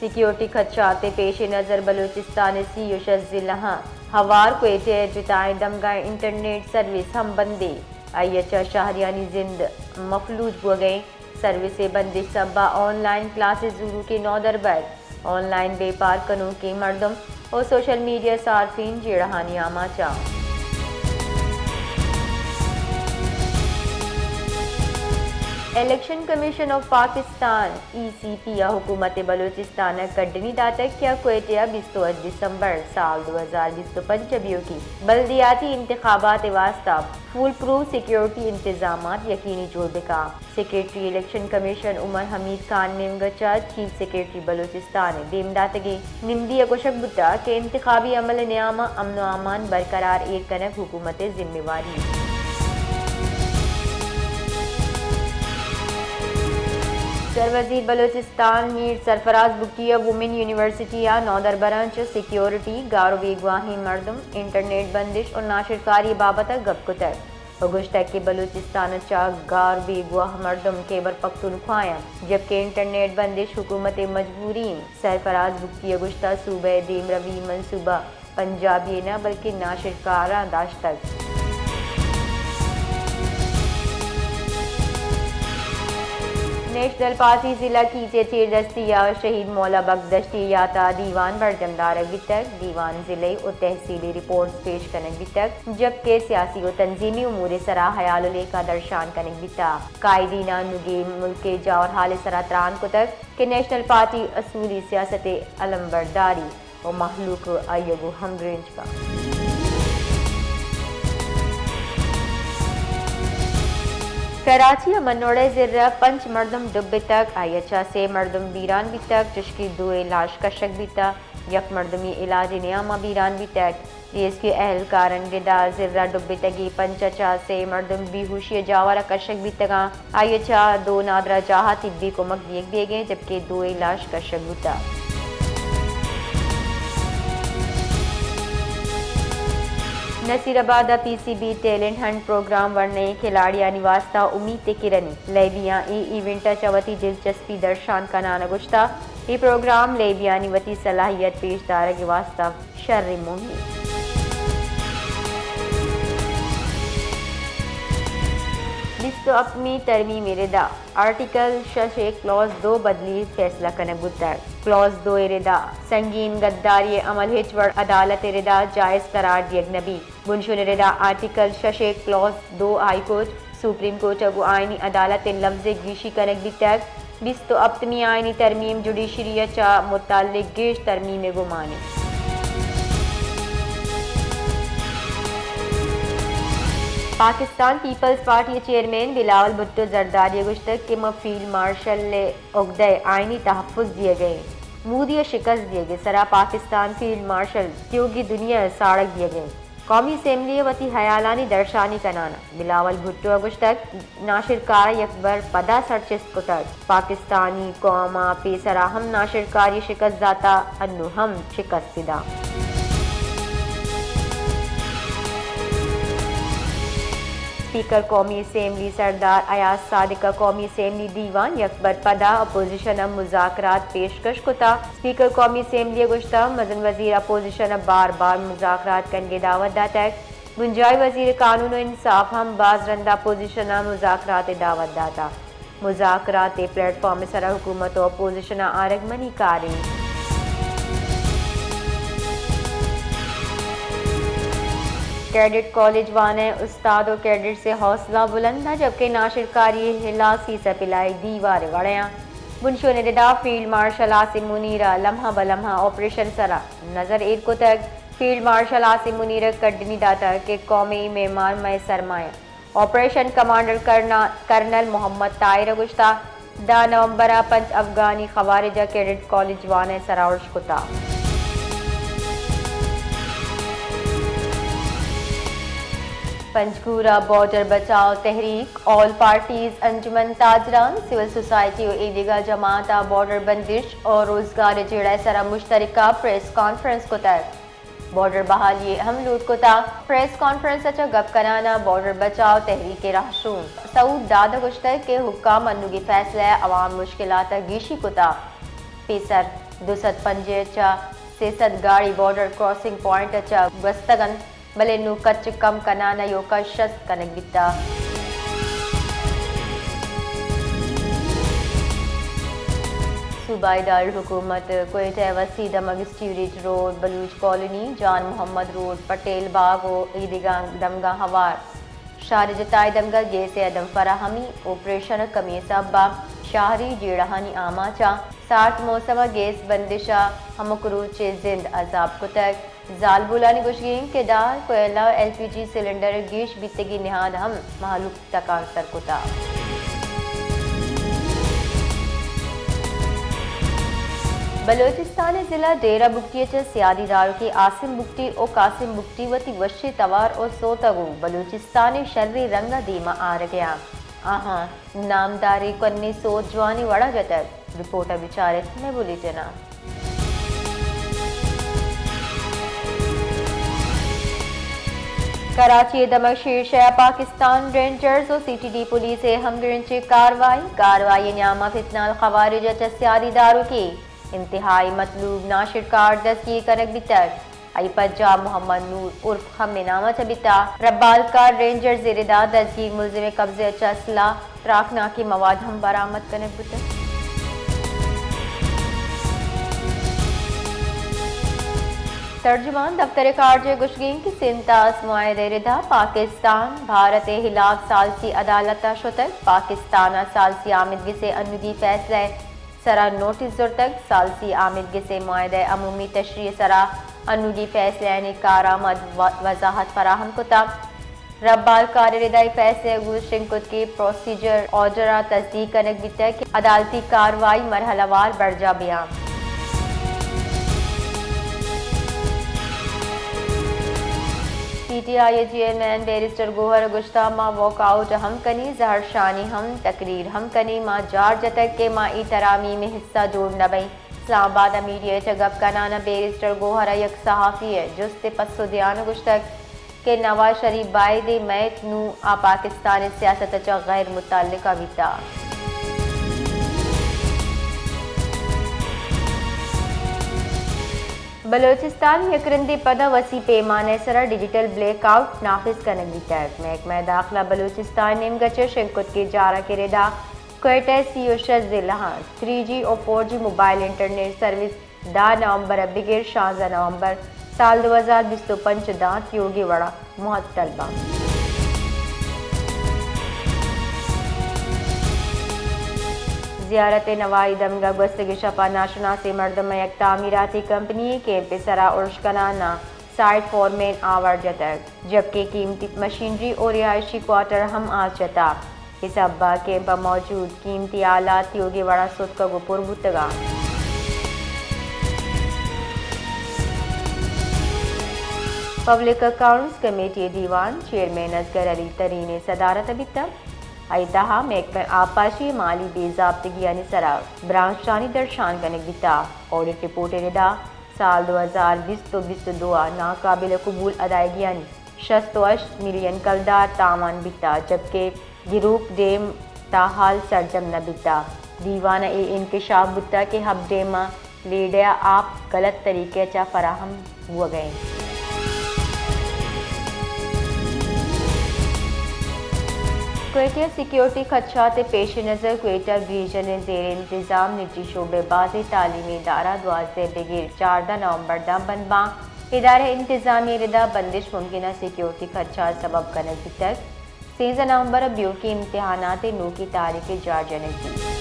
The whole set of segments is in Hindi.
सिक्योरिटी खदशात पेश नज़र बलूचिस्तान सी शज़िल्हा हवार क्वेटे जिताएं दमगा इंटरनेट सर्विस हम बंदे अयचा शहरियानी जिंद मफलूज हो गए सर्विस बंदिश सबा ऑनलाइन क्लासेस जुरू के 9 दरबर ऑनलाइन बेपार कनों के मर्दम और सोशल मीडिया सार्फिन जेड़हानी आमाचा। Election commission of Pakistan ECP हुकूमत बलूचिस्तान कड्डनी दातक क्या क्वेटिया 28 दिसंबर साल 2025 की बल्दियाती इंतखाबात वास्ता फुल प्रूफ सिक्योरिटी इंतजाम यकीनी जोड़बिका secretary election commission Umar Hamid Khan नेमगचा चीफ सेक्रेटरी बलूचिस्तान देमदातगी निम्दी अकोशक बुद्धा के इंतखाबी अमल न्यामा अमन अमान बरकरार एक कनक हुकूमत जिम्मेवारी। सरवजीर बलूचिस्तान मीर सरफराज बुकिया वुमेन यूनिवर्सिटी या 9 दरबरांच सिक्योरिटी गारो बेगवाही मर्दम इंटरनेट बंदिश और नाशिरकारी बाबत गपकुतर अगुश्त के बलूचिस्तान चा गार बेगवाह मर्दम केबर पख्तूनख्वाया जबकि इंटरनेट बंदिश हुकूमत मजबूरीन सरफराज बुकी अगुश्ता सूबे देम रवी मनसूबा पंजाबी न बल्कि नाशिरकारा दाश्त तक नेशनल पार्टी जिला की चेचेर दस्तिया शहीद मौला बगदश्ती याता दीवान बरजमदार तक दीवान जिले और तहसीली रिपोर्ट पेश करने तक जबकि सियासी और तंजीमी उमूर सरा हयाल का दर्शान करने बिता कायदीना नुगे मुल्क के जावर हाल सरा त्रान को तक कि नेशनल पार्टी असूली सियासत अलम्बरदारी और महलूक अयगो हमग्रेंज का कराची मनोड़े जिर्रा 5 मर्दम दुब्बे तक आयचा से मर्दम बीरान भी तक चुश्की 2 इलाज कशक भी तक यक मर्दमी इलाज नियामा बीरान भी तक DSQ एहलकारन गिदा जिर्रा दुब्बे तगी पंचचा से मर्दम बेहोशी जावारा कशक भी तक आयचा 2 नादरा जहा तिब्बी को मक दिए गए जबकि 2 इलाज कशक भी तक Nasirabad PCB talent hunt programme वरने खिलाड़िया निवास्ता उम्मीद किरनी लेबिया इवेंट चवती दिलचस्पी दर्शान का नाना गुश्ता ये प्रोग्राम लेबिया निवती सलाहियत पेशदार के वास्ता शर्र मुहिम लिस्टो अपनी तरमीम रिदा आर्टिकल 6 क्लॉज 2 बदली फैसला कनक बुद्धा क्लॉज 2 रिदा संगीन गद्दारी अमल हिचवड़ अदालत रिदा जायज करार दियग नबी बुनशुन रिदा article 6 clause 2 high court supreme court अगु आईनी अदालत लफ्ज गीशी कनक बितक लिस्टो अपनी आईनी तरमीम जुडिशरिया चा मुताल्लिक गेश तरमीम गुमाने Pakistan peoples party chairman Bilawal Bhutto Zardari गुश्तक के फील्ड मार्शल ने उक़्दे आईनी तहफ़्फ़ुज़ दिए गए मूदी शिकस्त दिए गए सरा पाकिस्तान फील्ड मार्शल क्योंकि दुनिया साड़क दिए गए कौमी असम्बली वती हयालानी दर्शानी कनाना बिलावल भुट्टो गुश्तक नाशिरकार यकबर पदा सरचिस्त कुतर पाकिस्तानी कौमा पेसरा हम नाशिरकारी शिकस्त दाता अन्नु हम शिकस्त दिदा स्पीकर कौमी असम्बली सरदार अयाज सादिका कौमी असम्बली दीवान यकबर पदा अपोजिशन मुज़ाकरात पेशकश कुता स्पीकर कौमी असम्बली गुश्ता मजन वजीर अपोजिशन बार बार मुज़ाकरात करने दावत दाता गुंजाई वजीर कानून इंसाफ हम बाज रंदा अपोजिशन मुज़ाकरात दावत दाता मुज़ाकरात प्लेटफॉर्म सरा हुकूमत और अपोजिशन आरगमनी कारी कैडेट कॉलेज वाने उस्ताद और कैडेट से हौसला बुलंद था जबकि नाशिरकारी हिलासी से पिलाई दीवार वड़िया बुनशो ने रिदा फील्ड मार्शल आसिम मुनीरा लम्हा बलम्हा ऑपरेशन सरा नजर एक को तक फील्ड मार्शल आसिम मुनीरा कड्डनी दाता के कौमी मेहमान में सरमाया operation commander colonel Mohammad Tahir गुश्ता 10 नवंबर 5 अफगानी खवारिजा कैडेट कॉलेज वाने सराउश कुता पंचकूरा बॉर्डर बचाओ तहरीक ऑल पार्टीज अंजुमन ताजरान सिविल सोसाइटी और ईदगा जमात बॉर्डर बंदिश और रोजगार जेड़ा सरा मुश्तरका प्रेस कॉन्फ्रेंस को तक बॉर्डर बहाली अहम लूट को ता प्रेस कॉन्फ्रेंस अच्छा गप कराना बॉर्डर बचाओ तहरीक राशून सऊद दादा गुश्तर के हुक्काम अन्नु की फैसला अवाम मुश्किलात गीशी को ता पेसर दुसत पंजे चा सेसत गाड़ी बॉर्डर क्रॉसिंग पॉइंट चा गस्तगन बलेनु कच्च कम कनाना योका शस्त कनक बिता सूबाई दारुल हुकूमत क्वेटा वसी दमग स्टीरेज रोड बलूच कॉलोनी जान मोहम्मद रोड पटेल बाग और ईदगाह दमगा हवार शार जताए दमगा जैसे अदम फराहमी ऑपरेशन कमी सबा शाहरी जेड़हानी आमाचा 60 मौसम गैस बंदिशा हमकरूचे जिंद अजाब कुतक जाल बुलानी गुशगीन के दार कोयला LPG सिलेंडर गीश बितगी निहाद हम मालूक तकान सरकुता बलोचिस्तान जिला डेरा बुगटी सियादी दारू की आसिम बुगटी और कासिम बुगटी वती वशी तवार और सोतगु बलोचिस्तान शर्री रंगा दीमा आ गया आहा नामदारी कन्नी सोच जवानी वड़ा जतक रिपोर्टर विचारे में बोली जना कराची दमक शीर्ष पाकिस्तान रेंजर्स और CTD पुलिस हमगिरंची कार्रवाई न्यामा फितनाल खवारिज सियादी दारू की इंतहाई मतलूब नाशिर कार दस्तगी कनक बितर आई पंजाब मोहम्मद नूर उर्फ हमें नामा चबिता रब्बाल कार रेंजर जिरेदा दस्तगी मुलजिम कब्जे असला ट्राकना की मवाद हम बरामद कनक बितर तर्जुमान दफ्तर कार्ज गुशगीन की सिंतास मुआहदे रिदा पाकिस्तान भारत हिलाफ सालसी अदालत शुतक पाकिस्तान सालसी आमिदगी से अनुगी फैसला सरा नोटिस तक सालसी आमिदगी से मुआहदे अमूमी तशरीह सरा अनुगी फैसले कारामद वजाहत फराहम कुता रब्बाल कारदाई फैसले गुलशिंकुत की प्रोसीजर ऑर्डर तस्दीक कनक बिता कि अदालती कार्रवाई मरहलावार बरजा बयान PTI चेयरमैन बैरिस्टर गोहर गुश्तामा वॉकआउट हम कनी जहर शानी हम तकरीर हम कनी माँ जार जतक के माँ ई तरामी में हिस्सा जोड़ न बई इस्लामाबाद मीडिया चगब कनाना बैरिस्टर गोहर यक सहाफ़ी है जुस्ते पसुदियान गुश्तक के नवाज शरीफ बायदे मैत नू आ पाकिस्तान सियासत चा गैर मुतल्लिका विता बलोचिस्तान यकरंदी पदा वसी पैमाने सरा डिजिटल ब्लैकआउट नाफिज कनक बितर महकमा दाखिला बलोचिस्तान नेमगचर शिंकुत के जारा के रेदा क्वेटा सीओशस जिला 3G और 4G मोबाइल इंटरनेट सर्विस 10 नवंबर बिगेर 16 नवंबर साल 2025 दांत योगी वड़ा मुअत्तलबा ज़ियारत नवाई दमगा गस्तगी शपा नाशना से मर्दम एक तामीराती कंपनी के पेसरा उर्शकनाना साइट फॉरमेन आवर जतक जबकि कीमती मशीनरी और रिहायशी क्वार्टर हम आज जता इस अब्बा कैंप पर मौजूद कीमती आलात योगी वड़ा सुद का गुपुर बुतगा पब्लिक अकाउंट्स कमेटी दीवान चेयरमैन असगर अली तरीन सदारत बिता आयतहा महकमा आपाशी माली बेजाब्तगी यानी सरा ब्रांचानी दर्शान कनक बिता ऑडिट रिपोर्ट रिदा साल 2020-22 नाकाबिल कबूल अदायगी यानी 68 मिलियन कलदार तावान बिता जबकि गिरूप डेम ताहाल सरजम न बिता दीवाना ए इंकशाफ बुता के हब डेमा लेडिया आप गलत तरीके चा फराहम हुआ गए क्वेटा सिक्योरिटी खदशात पेश नज़र क्वेटा रीजन ज़ेर इंतज़ाम निजी शोबेबाजी तालीमी इदारा 12 बगैर 14 नवंबर दा बनबा इदारे इंतज़ामी रिदा बंदिश मुमकिन सिक्योरिटी खदशात सबब कनक तक 13 नवंबर ब्यू की इम्तहानात नू की तारीख जार जनकी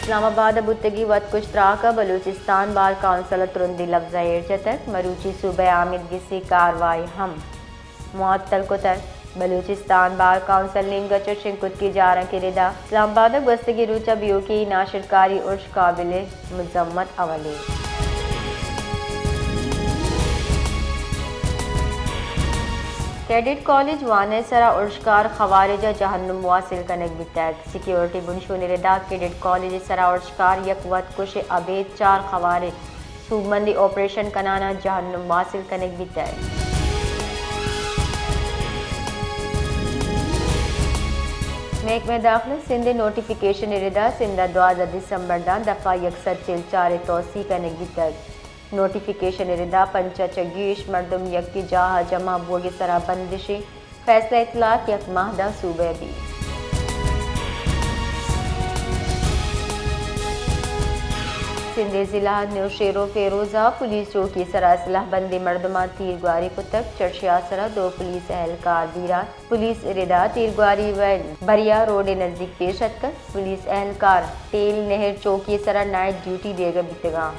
इस्लामाबाद बुतगी वत कुछ त्राका बलूचिस्तान बार काउंसिल तुरंदी लफ्जा एरजतक मरूची सूबे आमिदगी से कार्रवाई हम मुअत्तल कुतर बलूचिस्तान बार काउंसिल नीमगचर शिंकुत की जारा के रिदा इस्लामाबाद बस्तगी रूचा बियो की नाशिरकारी उर्श काबिल मुजम्मत अवली कैडेट कॉलेज वाने सरा उर्शकार खवारिजा जहन्नुम वासिल कनक बितक सिक्योरिटी बुनशो निरदा कैडेट कॉलेज सरा उर्शकार यक वत कुश अबेद 4 खवारिज सूबमंदी ऑपरेशन कनाना जहन्नुम वासिल कनक बितक महकमा दाखिला सिंध नोटिफिकेशन रिदा सिंध 12 दिसंबर दफ़ा 104 तोसी कनगी तक नोटिफिकेशन रिदा पंचा चगीश मरदम यकी जाह जमा बोगी सरा बंदिशी फैसला इतलाक यक माहदा सूबे भी सिंध जिला नौशेरो फेरोजा पुलिस चौकी सरा असलाह बंदी मर्दमा तीरगुआरी कुतक चर्चिया सरा 2 पुलिस एहलकार दीरा पुलिस रिदा तीरगुआरी व बरिया रोड नजदीक पेश कर पुलिस एहलकार तेल नहर चौकी सरा नाइट ड्यूटी देगा बितगा।